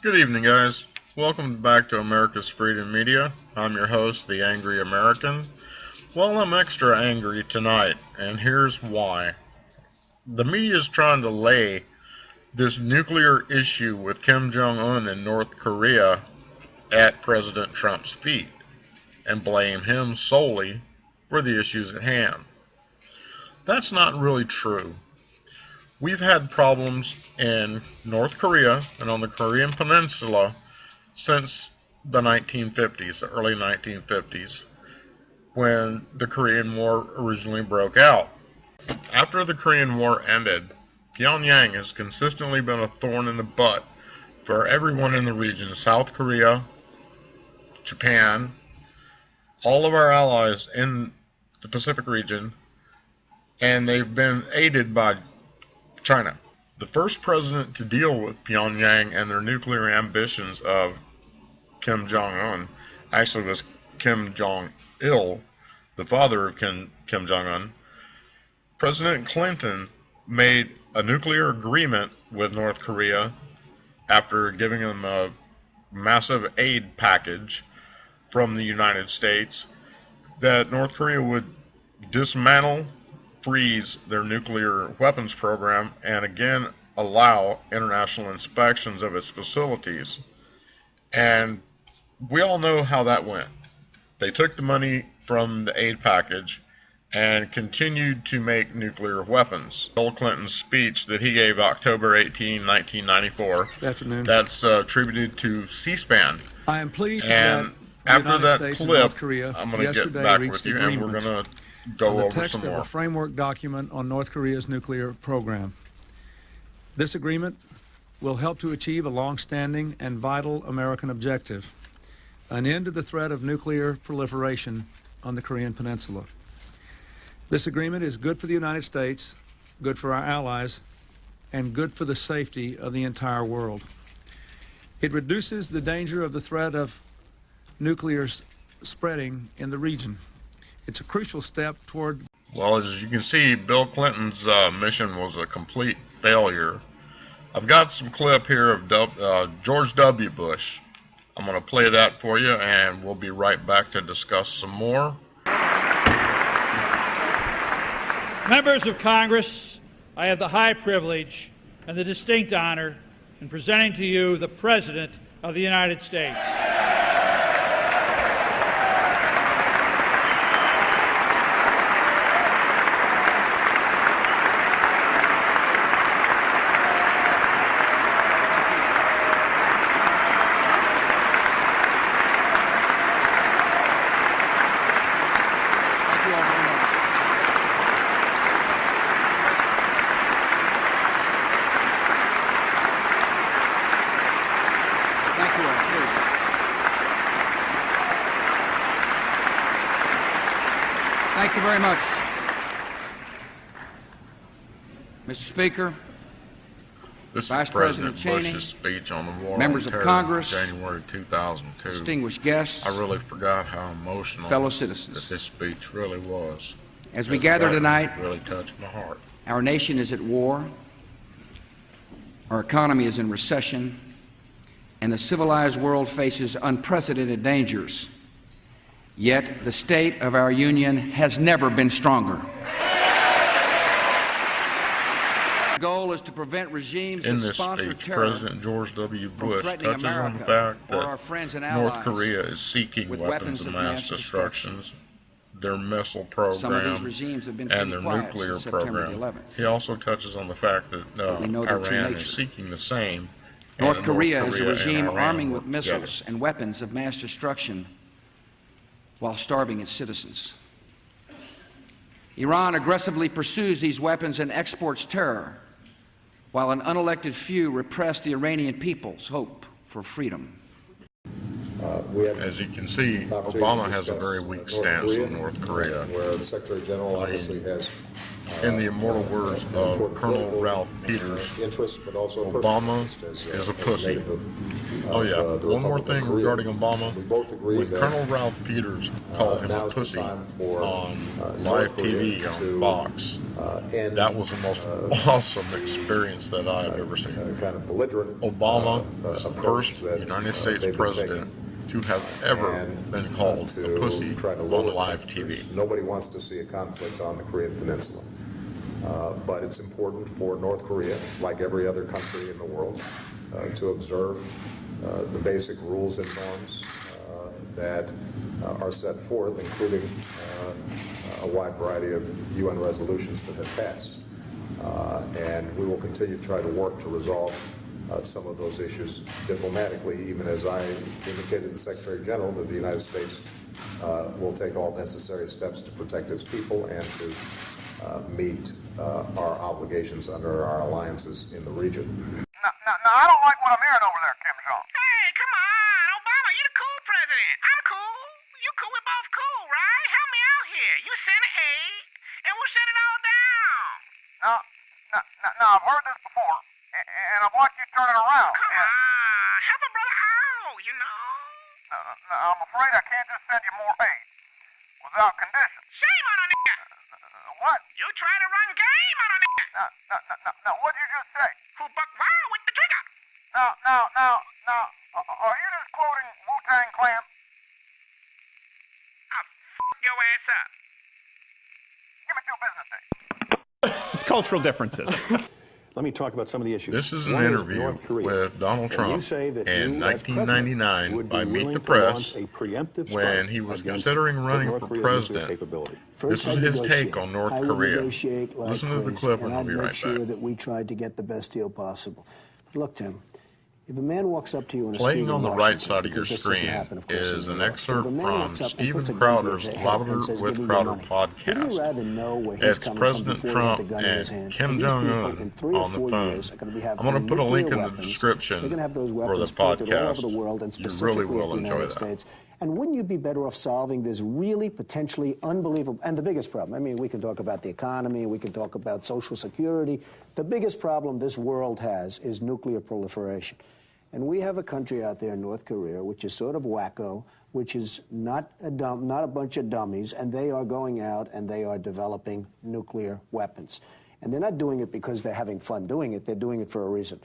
Good evening, guys. Welcome back to America's Freedom Media. I'm your host, the Angry American. Well, I'm extra angry tonight, and here's why. The media is trying to lay this nuclear issue with Kim Jong-un in North Korea at President Trump's feet and blame him solely for the issues at hand. That's not really true. We've had problems in North Korea and on the Korean Peninsula since the 1950s, the early 1950s, when the Korean War originally broke out. After the Korean War ended, Pyongyang has consistently been a thorn in the butt for everyone in the region, South Korea, Japan, all of our allies in the Pacific region, and they've been aided by China. The first president to deal with Pyongyang and their nuclear ambitions of Kim Jong-un actually was Kim Jong-il, the father of Kim Jong-un. President Clinton made a nuclear agreement with North Korea after giving them a massive aid package from the United States that North Korea would dismantle, freeze their nuclear weapons program, and again allow international inspections of its facilities. And we all know how that went. They took the money from the aid package and continued to make nuclear weapons. Bill Clinton's speech that he gave October 18, 1994, Good afternoon. That's attributed to C-SPAN. I am pleased And that after United that States and clip, North Korea I'm going to get yesterday back reached with you, and we're agreement going to go on the over text some of more. a framework document on North Korea's nuclear program. This agreement will help to achieve a long-standing and vital American objective, an end to the threat of nuclear proliferation on the Korean Peninsula. This agreement is good for the United States, good for our allies, and good for the safety of the entire world. It reduces the danger of the threat of nuclear spreading in the region. It's a crucial step toward... Well, as you can see, Bill Clinton's mission was a complete failure. I've got some clip here of George W. Bush. I'm going to play that for you, and we'll be right back to discuss some more. Members of Congress, I have the high privilege and the distinct honor in presenting to you the President of the United States. Thank you very much. Mr. Speaker, This Vice is President President Cheney, Bush's speech on the war members on of terror Congress, in January 2002. distinguished guests, I really forgot how emotional fellow citizens. that this speech really was. As we gather tonight, It really touched my heart. our nation is at war, our economy is in recession, and the civilized world faces unprecedented dangers. Yet the state of our union has never been stronger. The goal is to prevent regimes In that this sponsor speech, terror President George W. from Bush threatening touches on the America fact or our that friends and North allies Korea is seeking with weapons of mass destructions, their missile program, Some of these regimes have been and pretty their quiet nuclear since September program. the 11th. He also touches on the fact that we know their true Iran nature. is seeking the same. North and Korea is a and regime Iran arming work with missiles together. and weapons of mass destruction while starving its citizens. Iran aggressively pursues these weapons and exports terror, while an unelected few repress the Iranian people's hope for freedom. As you can see, Obama has a very weak stance on North Korea. Where the Secretary General obviously has In the immortal words of Colonel Ralph Peters, Obama is a pussy. Oh yeah, one more thing regarding Obama. When Colonel Ralph Peters called him a pussy on live TV on Fox, that was the most awesome experience that I have ever seen. Obama is the first United States president to have ever been called a pussy on live TV. Nobody wants to see a conflict on the Korean Peninsula. But it's important for North Korea, like every other country in the world, to observe the basic rules and norms that are set forth, including a wide variety of UN resolutions that have passed. And we will continue to try to work to resolve some of those issues diplomatically, even as I indicated to the Secretary General that the United States will take all necessary steps to protect its people and to meet our obligations under our alliances in the region. Now, I don't like what I'm hearing over there, Kim Jong. Hey, come on, Obama, you the cool president. I'm cool. You cool, we're both cool, right? Help me out here. You send aid, and we'll shut it all down. Now, I've heard this before, and I've watched you turn it around. Come on, help a brother out, you know. I'm afraid I can't just send you more aid without conditions. Shame on a nigga. What? You try to run game on a nigga. Now, what'd you just say? Who buck wild with the trigger? Now, are you just quoting Wu-Tang Clan? I'll fuck your ass up. Give me 2 business days. It's cultural differences. Let me talk about some of the issues. This is an interview with Donald Trump in 1999 by Meet the Press when he was considering running for president. This is his take on North Korea. Listen to the clip and I'll be right back. Sure that we tried to get the best deal possible. But look, Tim, if a man walks up to you in a Playing street on the in right Washington, side of your because this screen doesn't happen, of course, is in an New York. excerpt If a man from walks up and Stephen puts a gun Crowder's to your head Louder and says, with "Give me your Crowder money," wouldn't you podcast. rather know where he's It's coming President from before he had the Trump gun in his and hand? Kim And these people Jong-un in 3 or on the 4 phone. years are going to be having I'm going to put a link in the nuclear description They're going to have those for weapons the pointed all over podcast. the world and You really specifically will at the enjoy United that. States. And wouldn't you be better off solving this really potentially unbelievable, and the biggest problem, I mean, we can talk about the economy, we can talk about Social Security. The biggest problem this world has is nuclear proliferation. And we have a country out there in North Korea, which is sort of wacko, which is not a bunch of dummies, and they are going out and they are developing nuclear weapons. And they're not doing it because they're having fun doing it, they're doing it for a reason.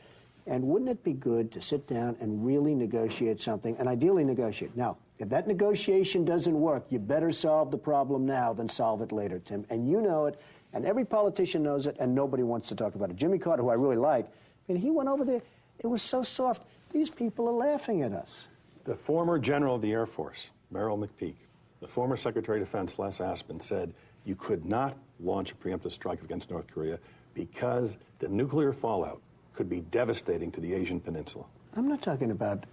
And wouldn't it be good to sit down and really negotiate something, and ideally negotiate? Now, if that negotiation doesn't work, you better solve the problem now than solve it later, Tim. And you know it, and every politician knows it, and nobody wants to talk about it. Jimmy Carter, who I really like, and he went over there, it was so soft. These people are laughing at us. The former general of the Air Force, Merrill McPeak, the former Secretary of Defense, Les Aspin, said you could not launch a preemptive strike against North Korea because the nuclear fallout could be devastating to the Asian Peninsula. I'm not talking about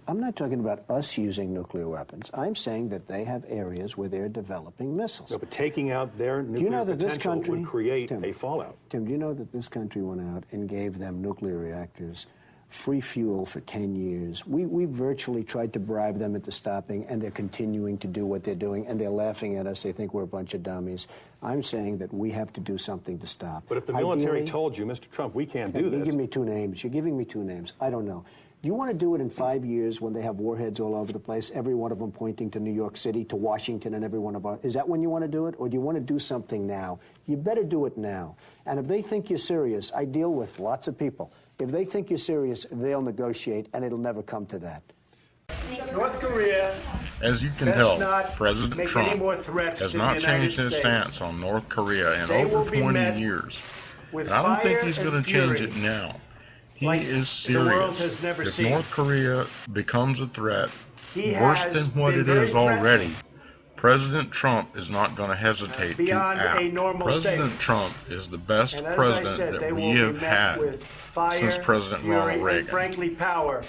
us using nuclear weapons. I'm saying that they have areas where they're developing missiles. No, but taking out their nuclear potential would create a fallout. Tim, do you know that this country went out and gave them nuclear reactors, free fuel for 10 years? We virtually tried to bribe them into stopping, and they're continuing to do what they're doing, and they're laughing at us. They think we're a bunch of dummies. I'm saying that we have to do something to stop. But if the military told you, Mr. Trump, we can't do this. You give me 2 names. You're giving me 2 names. I don't know. Do you want to do it in 5 years when they have warheads all over the place, every one of them pointing to New York City, to Washington, and every one of our... Is that when you want to do it, or do you want to do something now? You better do it now. And if they think you're serious, I deal with lots of people. If they think you're serious, they'll negotiate, and it'll never come to that. North Korea, as you can tell, President make Trump any more threats has to not the changed United his States. stance on North Korea in They will over be 20 met years. with And I don't think fire he's and going to change fury it now. He like is the world serious. has never If seen. North Korea becomes a threat He worse has than what been it very is already, threatening. President Trump is not going to hesitate to Beyond act. a normal President state. Trump is the best And as I president said, they that will we be have met had with fire, since President fury, Ronald and Reagan. frankly, power.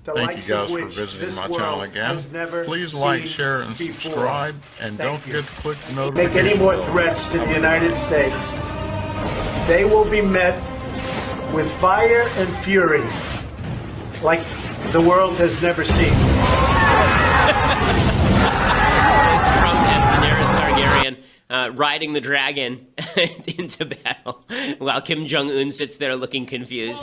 The Thank likes you of guys for which visiting this my world channel again. has never Please like, seen share, and before. subscribe. And Thank don't you. forget to click the Make notification any more bell. threats to the United States, they will be met with fire and fury like the world has never seen. It's Trump as Daenerys Targaryen riding the dragon into battle while Kim Jong-un sits there looking confused.